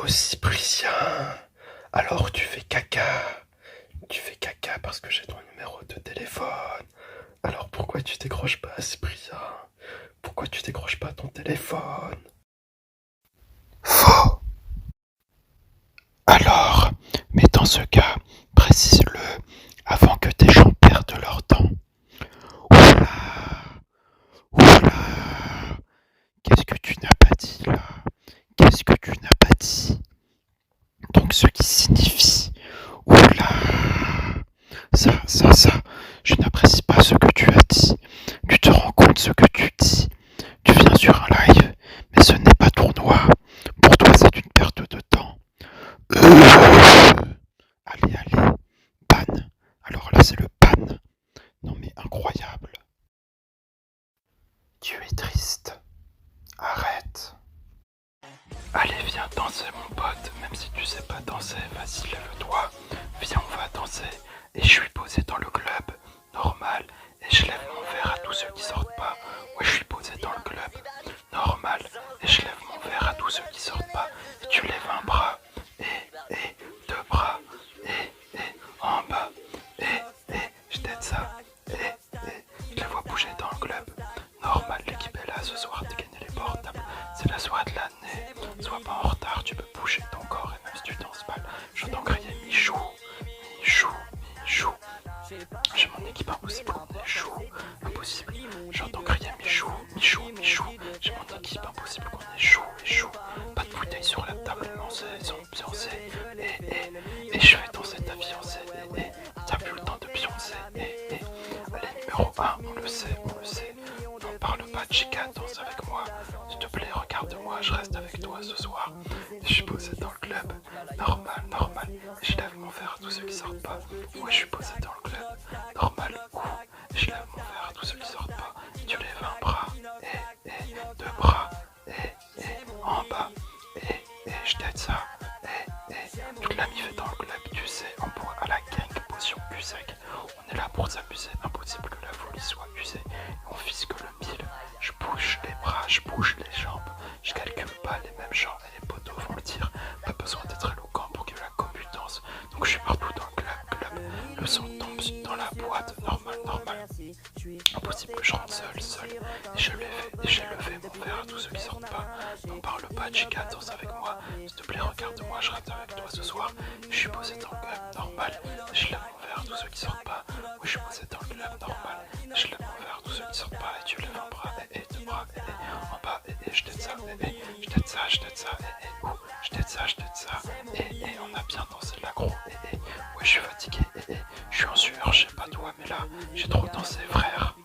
Cyprien, alors tu fais caca. Tu fais caca parce que j'ai ton numéro de téléphone. Alors pourquoi tu décroches pas, Cyprien? Pourquoi tu décroches pas ton téléphone? Faux. Alors, mais dans ce cas, précise-le avant que tes gens perdent leur temps. Oula, oula, qu'est-ce que tu n'as pas dit là? Qu'est-ce que tu n'as pas dit? Donc ce qui signifie, oula, ça, je n'apprécie pas ce que tu as dit. Tu te rends compte ce que tu dis. Tu viens sur un live, mais ce n'est pas tournoi. Pour toi, c'est une perte de temps. Allez, ban. Alors là, c'est le ban. Non mais incroyable. Tu es triste. Arrête. Allez, viens danser mon pote. Même si tu sais pas danser, vas-y, lève-toi. Viens, on va danser. Et je suis posé dans le club, normal. Et je lève mon verre à tous ceux qui sortent pas. Ouais, je suis posé dans le club, normal. Et je lève mon verre à tous ceux qui sortent pas. Et tu lèves un bras. Et, deux bras. Et, en bas. Et, je t'aide ça. Je les vois bouger dans le club. Normal, l'équipe est là ce soir de gagner les portables. C'est la soirée de l'année. Sois pas en retard, tu peux bouger ton corps et même si tu danses mal. J'entends crier Michou, Michou, Michou. J'ai mon équipe impossible qu'on échoue. Impossible. J'entends crier Michou, Michou, Michou. J'ai mon équipe impossible qu'on échoue, échoue. Pas de bouteilles sur la table, ils sont fiancés. Et je vais danser ta fiancée. T'as plus le temps de pioncer. Allez, numéro 1, on le sait. N'en parle pas, Chica, danse avec moi. S'il te plaît, regarde-moi, je reste avec toi ce soir. Je suis posé dans le club, normal. Et je lève mon verre à tous ceux qui sortent pas. Ouais, je suis posé dans le club, normal. Et je lève mon verre à tous ceux qui sortent pas. Et tu lèves un bras, et deux bras, et en bas, et je t'aide ça. Toute la mif est dans le club, tu sais, on boit à la gang, potion cul sec. On est là pour s'amuser, impossible que la folie soit usée. On fisque le mille, je bouge les bras, je bouge les jambes. Je calcule pas les mêmes gens et les poteaux vont le dire. Pas besoin d'être éloquent pour que la commu danse. Donc je suis partout dans le club. Le son tombe dans la boîte, normal. Impossible que je rentre seul. Et j'ai levé mon verre à tous ceux qui sortent pas. N'en parle pas, Chica, danse avec moi. S'il te plaît, regarde-moi, je reste avec toi ce soir. Je suis posé dans le club, normal. Et je lève mon verre à tous ceux qui sortent pas. Oui, je suis posé dans le club, normal. Et je lève mon verre à tous ceux qui sortent pas. Et tu lèves un bras, et deux bras, en bas, et je t'aide ça, je t'aide ça, je t'aide ça. Et on a bien dansé de l'aggro. Ouais, je suis fatigué, je suis en sueur, je sais pas toi, mais là, j'ai trop dansé, frère.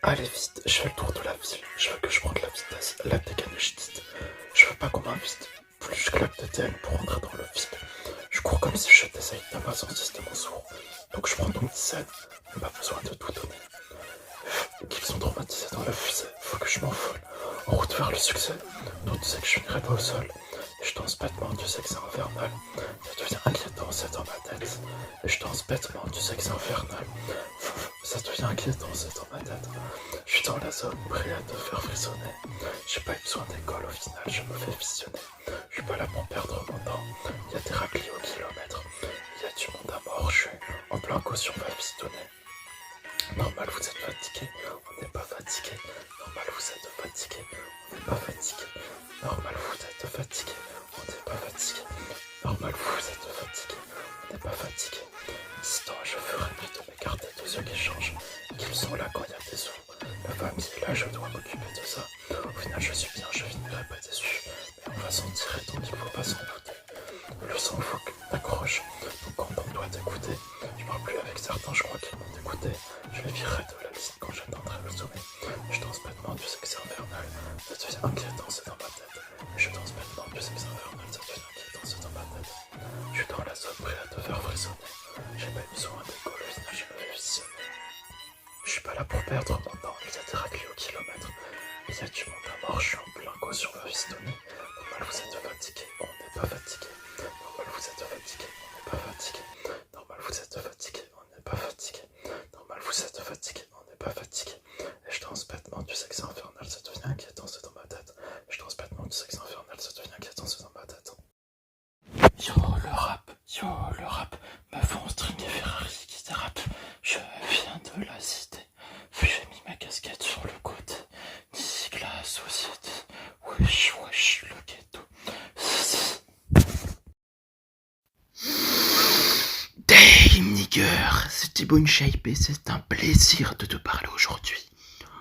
Allez vite, je fais le tour de la ville, je veux que je prenne la vitesse, la dégaine. Je veux pas qu'on m'invite. Plus je claque de TN pour rentrer dans le vide. Je cours comme si je t'essayais d'Amazon système sourd. Donc je prends ton petit scène, pas besoin de tout donner. Qu'ils sont traumatisés dans la fusée, faut que je m'envole. En route vers le succès, toi tu sais que je finirai pas au sol. Et je danse bêtement, tu sais que c'est infernal. Ça devient inquiétant, c'est dans ma tête. Et je danse bêtement, tu sais que c'est infernal. Ça devient inquiétant, c'est dans ma tête. Je suis dans la zone, prêt à te faire frissonner. J'ai pas eu besoin d'école, au final, je me fais visionner. Je suis pas là pour perdre mon temps. Y a des raclis au kilomètre. Y a du monde à mort, je suis en plein caution, va pistonner. Normal, vous êtes fatigué, on n'est pas fatigué. Normal, vous êtes fatigué, on n'est pas fatigué. Normal, vous êtes fatigué, on n'est pas fatigué. Normal, vous êtes fatigué, on n'est pas fatigué. Distant, je ferai mieux de m'écarter de ceux qui changent, qu'ils sont là quand il y a des sous. La famille est là, je dois m'occuper de ça. Au final, je suis bien, je finirai pas déçu. Mais on va s'en tirer, donc il faut pas s'en douter. Le sang, faut que t'accroches. Donc quand on doit t'écouter, je parle plus avec certains, je crois qu'ils m'ont écouté. Je les virerai de la liste quand j'atteindrai le sommet. Je danse bêtement, tu sais que c'est infernal. Ça devient inquiétant, c'est dans ma tête. Je danse bêtement, tu sais que c'est infernal. Ça devient inquiétant, c'est dans ma tête. Je suis dans la zone, prêt à te faire frissonner. J'ai pas eu besoin d'école, au final je me fais visionner. Je suis pas là pour perdre mon temps, il y a des raclés au kilomètre. Il y a du monde à mort, je suis en plein caution, va fistonner. Normal, vous êtes fatigué, on n'est pas fatigué. Normal, vous êtes fatigué, on n'est pas fatigué. Normal, vous êtes fatigué, on n'est pas fatigué. Normal, vous êtes fatigué, on Thibaut InShape et c'est un plaisir de te parler aujourd'hui.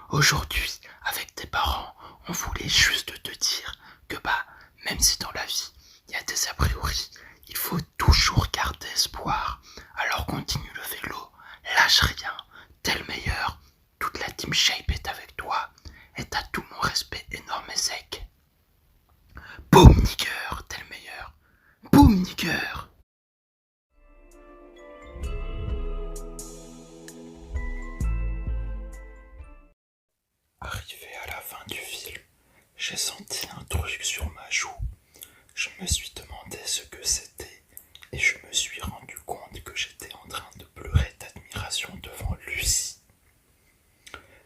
Aujourd'hui, avec tes parents, on voulait juste te dire que même si dans la vie, il y a des a priori, il faut toujours garder espoir. Alors continue le vélo, lâche rien, t'es le meilleur. Toute la team Shape est avec toi et t'as tout mon respect énorme et sec. Boum nigger, t'es le meilleur. Boum nigger. Arrivé à la fin du film, j'ai senti un truc sur ma joue. Je me suis demandé ce que c'était et je me suis rendu compte que j'étais en train de pleurer d'admiration devant Lucie.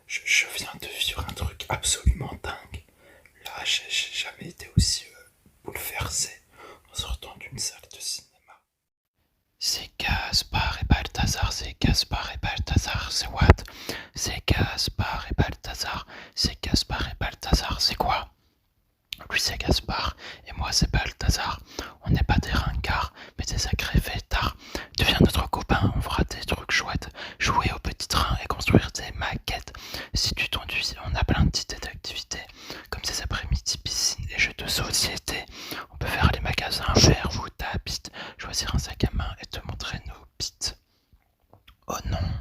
Je viens de vivre un truc absolument dingue. Là, j'ai jamais été aussi bouleversé en sortant d'une salle de cinéma. C'est Gaspard et Balthazar, c'est Gaspard et Balthazar, c'est what? C'est Gaspard et Balthazar, c'est Gaspard et Balthazar, c'est quoi? Lui c'est Gaspard et moi c'est Balthazar. On n'est pas des rincards, mais des sacrés fêtards. Deviens notre copain, on fera des trucs chouettes. Jouer au petit train et construire des maquettes. Si tu t'ennuies, on a plein d'idées d'activités, comme ces après-midi piscine et jeux de société. On peut faire les magasins vers où t'habites, choisir un sac à main et te montrer nos bites. Oh non,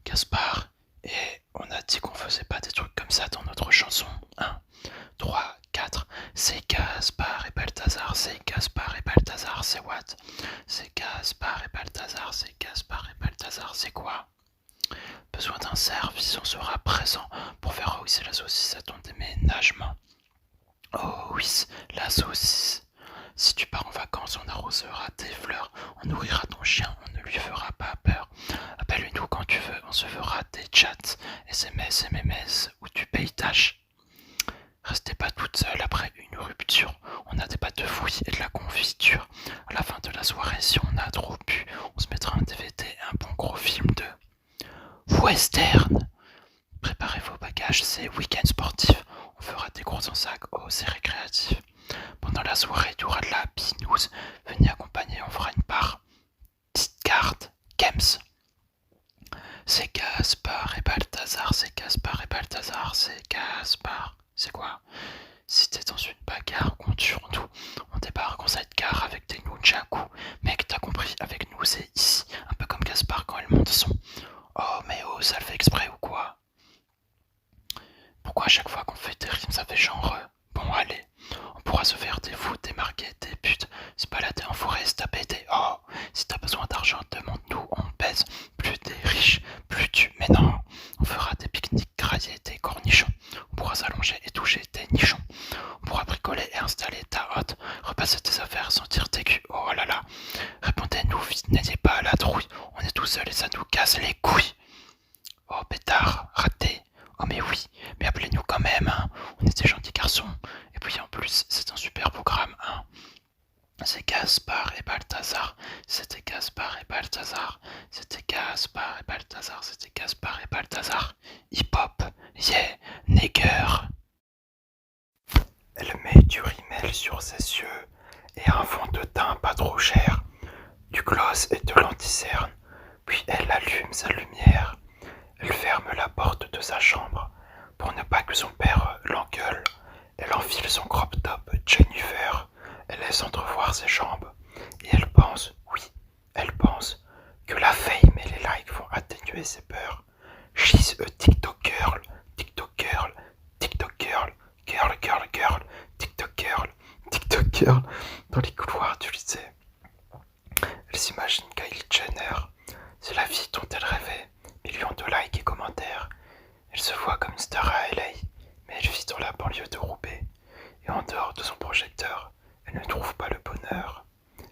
Gaspard, et on a dit qu'on faisait pas des trucs comme ça dans notre chanson. 1, 3, 4, c'est Gaspard et Balthazar, c'est Gaspard et Balthazar, c'est what? C'est Gaspard et Balthazar, c'est Gaspard et Balthazar, c'est quoi? Besoin d'un service, on sera présent pour faire rehausser la saucisse à ton déménagement. Oh oui, la saucisse. Si tu pars en vacances, on arrosera tes fleurs, on nourrira ton chien, on ne lui fera pas peur. Appelle-nous quand tu veux, on se fera des chats, SMS, MMS, où tu payes tâche. Restez pas toute seule après une rupture, on a des pâtes de fruits et de la confiture. À la fin de la soirée, si on a trop bu, on se mettra un DVD et un bon gros film de western. Préparez vos bagages, c'est week-end sportif, on fera des courses en sac, c'est récréatif. Pendant la soirée, il y aura de la binouze. Venez accompagner, on fera une part. Petite carte, Kems. C'est Gaspard et Balthazar, c'est Gaspard et Balthazar, c'est Gaspard. C'est quoi? Si t'es dans une bagarre, compte sur nous. On débarque en sidecar avec des nunchaku. Mec, t'as compris, avec nous c'est ici. Un peu comme Gaspard quand elle monte son. Oh, mais oh, ça le fait exprès ou quoi? Pourquoi à chaque fois qu'on fait des rimes, ça fait genre... Bon, allez, on pourra se faire des fous, des marquets, des putes, se balader en forêt, se taper des... Oh, si t'as besoin d'argent, demande-nous, on pèse. Plus t'es riche, plus tu... Mais non, on fera des pique-niques, grailler des cornichons. On pourra s'allonger et toucher des nichons. On pourra bricoler et installer ta hotte, repasser tes affaires, sentir tes culs. Oh là là, répondez-nous vite, n'ayez pas à la trouille. On est tout seul et ça nous casse les couilles. Oh pétard, raté. Oh mais oui, mais appelez-nous quand même, hein. On est des gentils garçons. Et puis en plus, c'est un super programme, hein. C'est Gaspard et Balthazar, c'était Gaspard et Balthazar, c'était Gaspard et Balthazar, c'était Gaspard et Balthazar. Hip-hop, yeah, nigger. Elle met du rimel sur ses yeux et un fond de teint pas trop cher, du gloss et de l'anticerne, puis elle allume sa lumière. Elle ferme la porte de sa chambre pour ne pas que son père l'engueule. Elle enfile son crop top Jennifer. Elle laisse entrevoir ses jambes. Et elle pense, oui, elle pense, que la fame et les likes vont atténuer ses peurs. She's a TikTok girl, TikTok girl, TikTok girl, girl, girl, girl, TikTok girl, TikTok girl, dans les couloirs du lycée. Elle s'imagine Kylie Jenner. C'est la vie dont elle rêvait. Millions de likes et commentaires. Elle se voit comme une star à LA, mais elle vit dans la banlieue de Roubaix. Et en dehors de son projecteur, elle ne trouve pas le bonheur.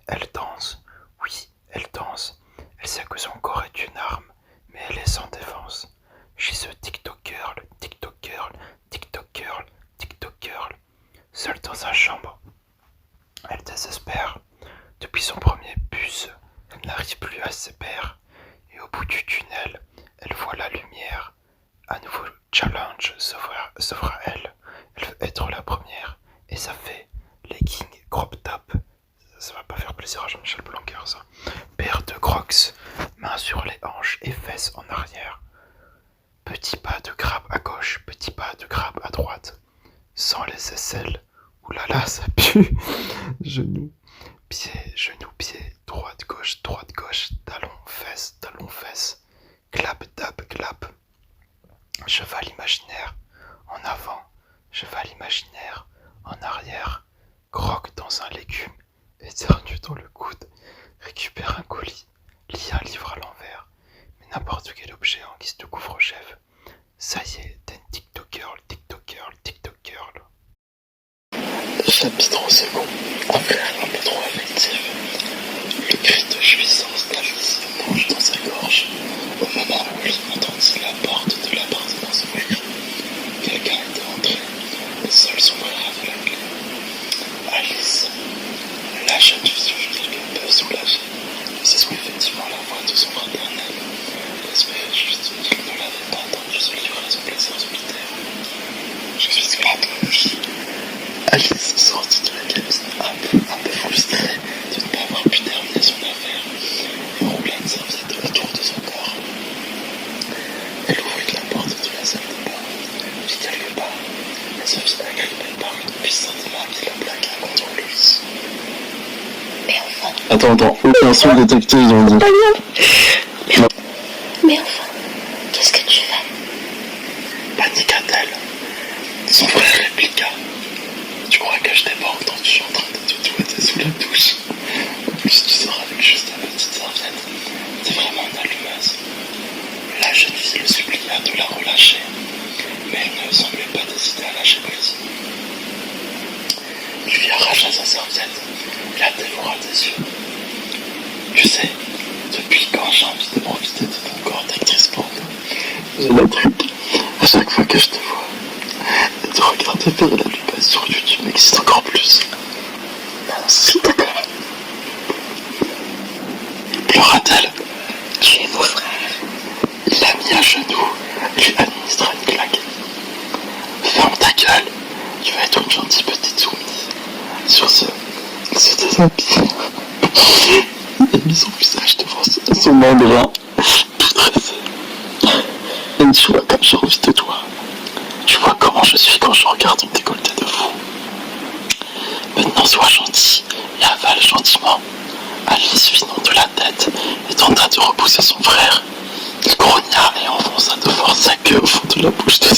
Elle danse, oui, elle danse. Elle sait que son corps est une arme, mais elle est sans défense. She's a TikTok girl, TikTok girl, TikTok girl, TikTok girl. Seule dans sa chambre, elle désespère. Depuis son premier bus, elle n'arrive plus à ses pairs. Et au bout du tunnel, elle voit la lumière. Un nouveau challenge s'offre à elle. Elle veut être la première. Et ça fait legging, crop top. Ça va pas faire plaisir à Jean-Michel Blanquer, ça. Paire de crocs, main sur les hanches et Petit pas de crabe à gauche, petit pas de crabe à droite. Sans les aisselles. Ouh là là, ça pue. Genou, pied, droite, gauche, talon, fesse. Clap, dab, clap. Cheval imaginaire, en avant, cheval imaginaire, en arrière, croque dans un légume, éternue dans le coude, récupère un colis, lit un livre à l'envers, mais n'importe quel objet en guise de couvre-chef. Ça y est, t'es une TikTok girl. Chapitre au second, un frère un peu trop affectif. Le cri de jouissance d'Alice mange dans sa gorge au moment où il entendit la porte de l'appartement s'ouvrir. Quelqu'un était entré et seul son frère avait la clé. Alice, la jeune fille fut un peu soulagée. Ce soit effectivement la voix de son fraternel. Elle espérait juste qu'il ne l'avait pas entendu se livrer à son plaisir solitaire. Je suis là, toi aussi. Alice sortit de la cabine un peu frustrée de ne pas avoir pu terminer son affaire et roula une serviette autour de son corps. Elle ouvrit la porte de la salle de bain, vit quelque part, et se vit agrippée par une puissante main qui la plaqua contre le lit. Mais enfin... Attends, aucun son détecté, ils ont dit. Pas grave. Mais enfin, qu'est-ce que tu fais? Paniqua-t-elle. Son frère répliqua. Tu crois que je t'ai pas entendu, je suis en train de te douter sous la douche. En plus, tu sors avec juste ta petite serviette. C'est vraiment une allumeuse. La jeune fille le supplia de la relâcher, mais elle ne semblait pas décidée à lâcher prise. Il lui arracha sa serviette et la dévora des yeux. Tu sais, depuis quand j'ai envie de profiter de ton corps d'actrice porno, j'ai la truc à chaque fois que je te vois. Et de regarder faire la lumière sur YouTube m'excite encore plus. Non, s'il te plaît. Pleura-t-elle? Tu es mon frère. Il l'a mis à genoux et lui administra une claque. Ferme ta gueule, tu vas être une gentille petite soumise. Sur ce, il se déshabille. Il a mis son visage devant son membrane, tout dressé. Et tu vois comme j'ai envie de toi. Tu vois comment je suis quand je regarde ton décolleté de fou. Maintenant sois gentil et avale gentiment. Alice fit non de la tête et tenta de repousser son frère. Il grogna et enfonça de force sa queue au fond de la bouche de